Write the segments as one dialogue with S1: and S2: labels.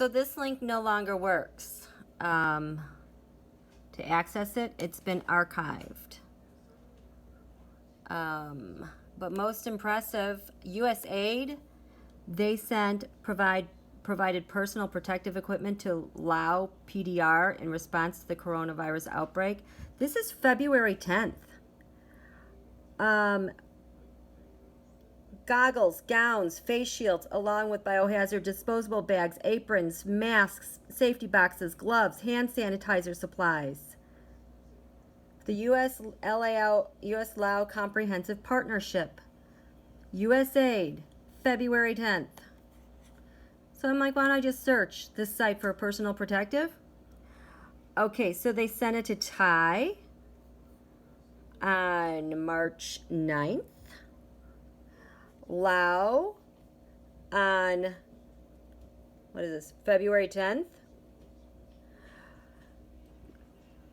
S1: So this link no longer works. To access it, it's been archived. But most impressive, USAID, they provided personal protective equipment to Lao PDR in response to the coronavirus outbreak. This is February 10th. Goggles, gowns, face shields, along with biohazard disposable bags, aprons, masks, safety boxes, gloves, hand sanitizer supplies. The US-Lao Comprehensive Partnership. USAID, February 10th. So I'm like, why don't I just search this site for personal protective? Okay, so they sent it to Thai on March 9th. Lao on, what is this, February 10th.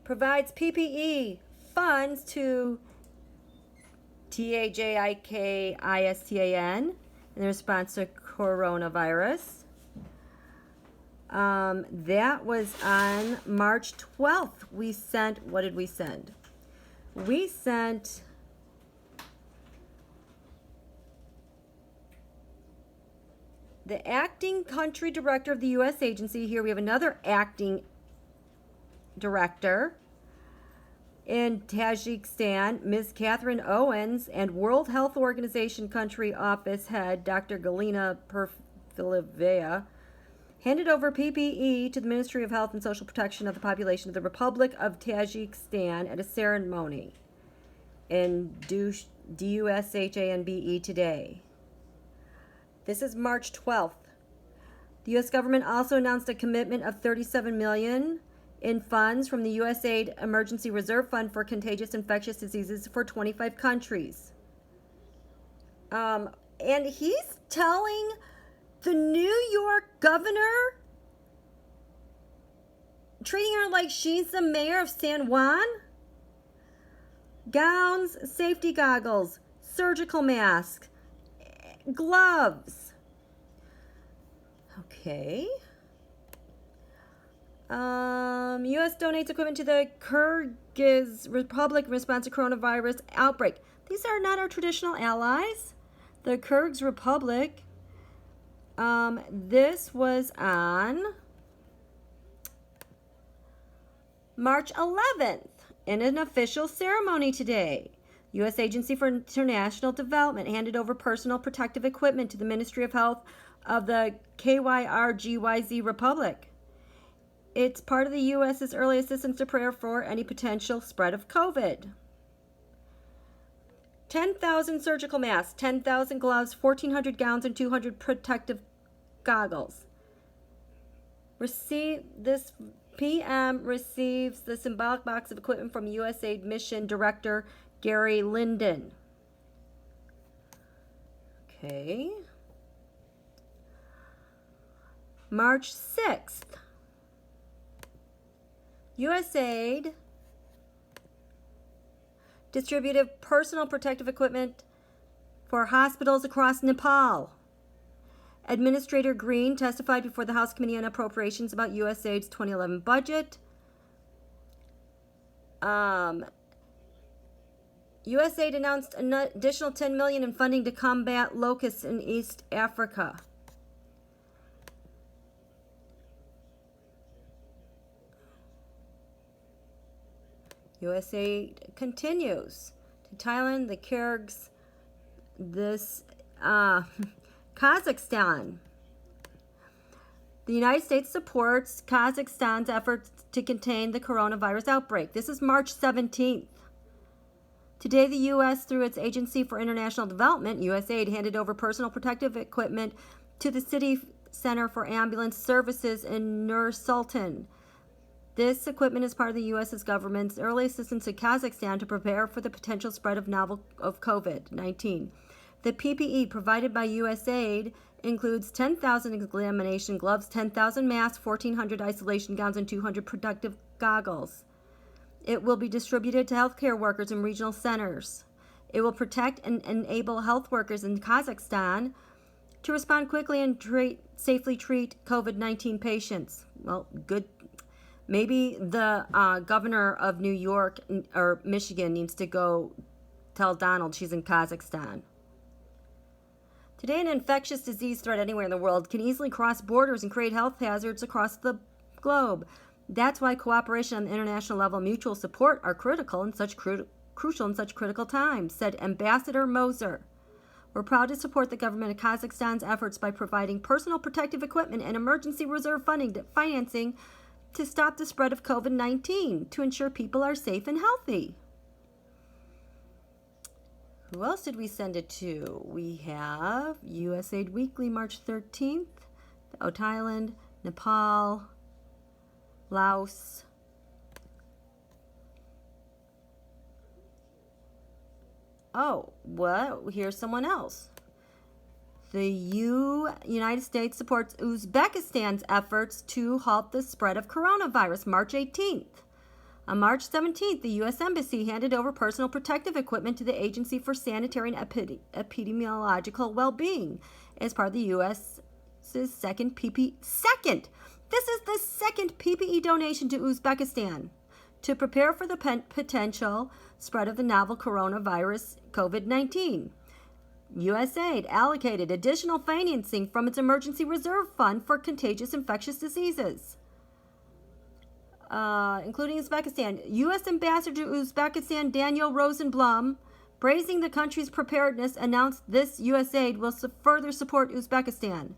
S1: Provides PPE funds to TAJIKISTAN in response to coronavirus. That was on March 12th. We sent, what did we send? We sent the acting country director of the U.S. agency. Here we have another acting director in Tajikistan, Ms. Catherine Owens, and World Health Organization country office head, Dr. Galina Perfilivaya, handed over PPE to the Ministry of Health and Social Protection of the Population of the Republic of Tajikistan at a ceremony in DUSHANBE today. This is March 12th. The U.S. government also announced a commitment of $37 million in funds from the USAID Emergency Reserve Fund for contagious infectious diseases for 25 countries. And he's telling the New York governor, treating her like she's the mayor of San Juan. Gowns, safety goggles, surgical masks, gloves. Okay. U.S. donates equipment to the Kyrgyz Republic in response to coronavirus outbreak. These are not our traditional allies. The Kyrgyz Republic. This was on March 11th in an official ceremony today. U.S. Agency for International Development handed over personal protective equipment to the Ministry of Health of the KYRGYZ Republic. It's part of the U.S.'s early assistance to prepare for any potential spread of COVID. 10,000 surgical masks, 10,000 gloves, 1,400 gowns, and 200 protective goggles. This PM receives the symbolic box of equipment from USAID Mission Director Gary Linden. Okay. March 6th. USAID distributed personal protective equipment for hospitals across Nepal. Administrator Green testified before the House Committee on Appropriations about USAID's 2011 budget. USAID announced an additional $10 million in funding to combat locusts in East Africa. USAID continues to Thailand, the Kyrgyz, Kazakhstan. The United States supports Kazakhstan's efforts to contain the coronavirus outbreak. This is March 17th. Today, the U.S., through its Agency for International Development, USAID, handed over personal protective equipment to the City Center for Ambulance Services in Nur-Sultan. This equipment is part of the U.S. government's early assistance to Kazakhstan to prepare for the potential spread of COVID-19. The PPE provided by USAID includes 10,000 examination gloves, 10,000 masks, 1,400 isolation gowns, and 200 protective goggles. It will be distributed to healthcare workers in regional centers. It will protect and enable health workers in Kazakhstan to respond quickly and safely treat COVID-19 patients. Well, good. Maybe the governor of New York or Michigan needs to go tell Donald she's in Kazakhstan. Today, an infectious disease threat anywhere in the world can easily cross borders and create health hazards across the globe. That's why cooperation on the international level, mutual support are critical in such crucial in such critical times, said Ambassador Moser. We're proud to support the government of Kazakhstan's efforts by providing personal protective equipment and emergency reserve financing to stop the spread of COVID-19 to ensure people are safe and healthy. Who else did we send it to? We have USAID Weekly, March 13th, Thailand, Nepal, Laos. Oh, what? Here's someone else. The United States supports Uzbekistan's efforts to halt the spread of coronavirus, March 18th. On March 17th, the U.S. Embassy handed over personal protective equipment to the Agency for Sanitary and Epidemiological Well-Being as part of the U.S.'s second PPE. This is the second PPE donation to Uzbekistan to prepare for the potential spread of the novel coronavirus COVID-19. USAID allocated additional financing from its Emergency Reserve Fund for contagious infectious diseases, including Uzbekistan. U.S. Ambassador to Uzbekistan Daniel Rosenblum, praising the country's preparedness, announced this USAID will further support Uzbekistan.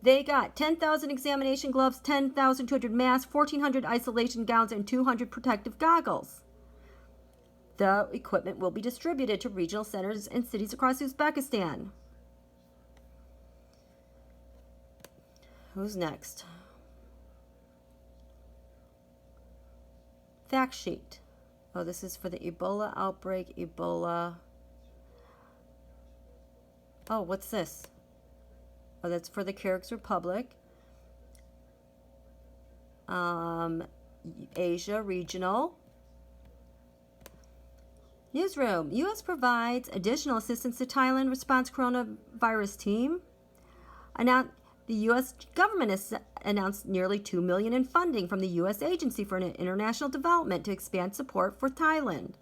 S1: They got 10,000 examination gloves, 10,200 masks, 1,400 isolation gowns, and 200 protective goggles. The equipment will be distributed to regional centers and cities across Uzbekistan. Who's next? Fact sheet. Oh, this is for the Ebola outbreak. Ebola. Oh, what's this? Oh, that's for the Kyrgyz Republic. Asia regional. Newsroom. U.S. provides additional assistance to Thailand response coronavirus team. The U.S. government has announced nearly $2 million in funding from the U.S. Agency for International Development to expand support for Thailand.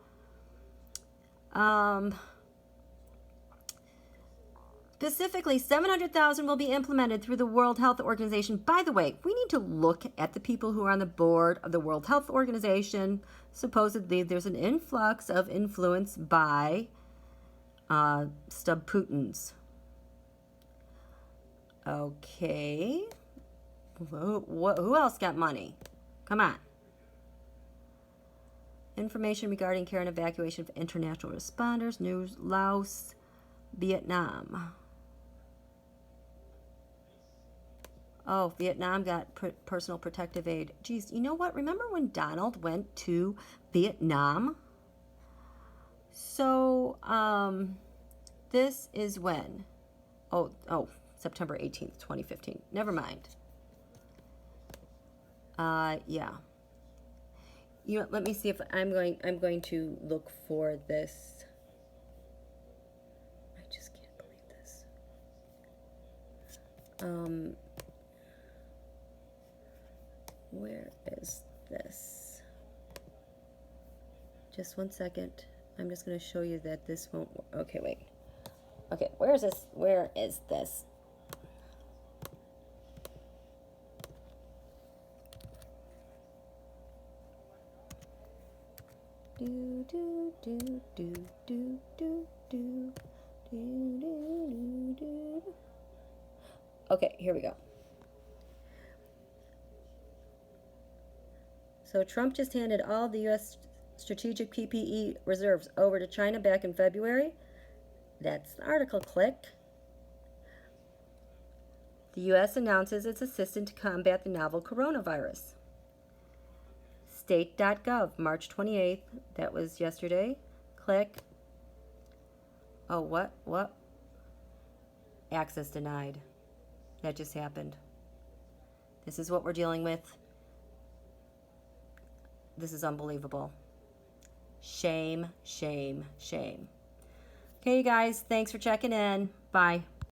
S1: Specifically, $700,000 will be implemented through the World Health Organization. By the way, we need to look at the people who are on the board of the World Health Organization. Supposedly, there's an influx of influence by stub Putins. Okay. Who else got money? Come on. Information regarding care and evacuation of international responders. News, Laos, Vietnam. Oh, Vietnam got personal protective aid. Geez, you know what? Remember when Donald went to Vietnam? So, this is when? Oh, September 18th, 2015. Never mind. Yeah. You know, let me see if I'm going to look for this. I just can't believe this. Where is this? Just one second. I'm just going to show you that this won't work. Okay, wait. Okay, where is this? Where is this? Do do do do do do do do do do. Okay, here we go. So Trump just handed all the U.S. strategic PPE reserves over to China back in February. That's the article. Click. The U.S. announces its assistance to combat the novel coronavirus. State.gov, March 28th. That was yesterday. Click. Oh, what? Access denied. That just happened. This is what we're dealing with. This is unbelievable. Shame, shame, shame. Okay, you guys, thanks for checking in. Bye.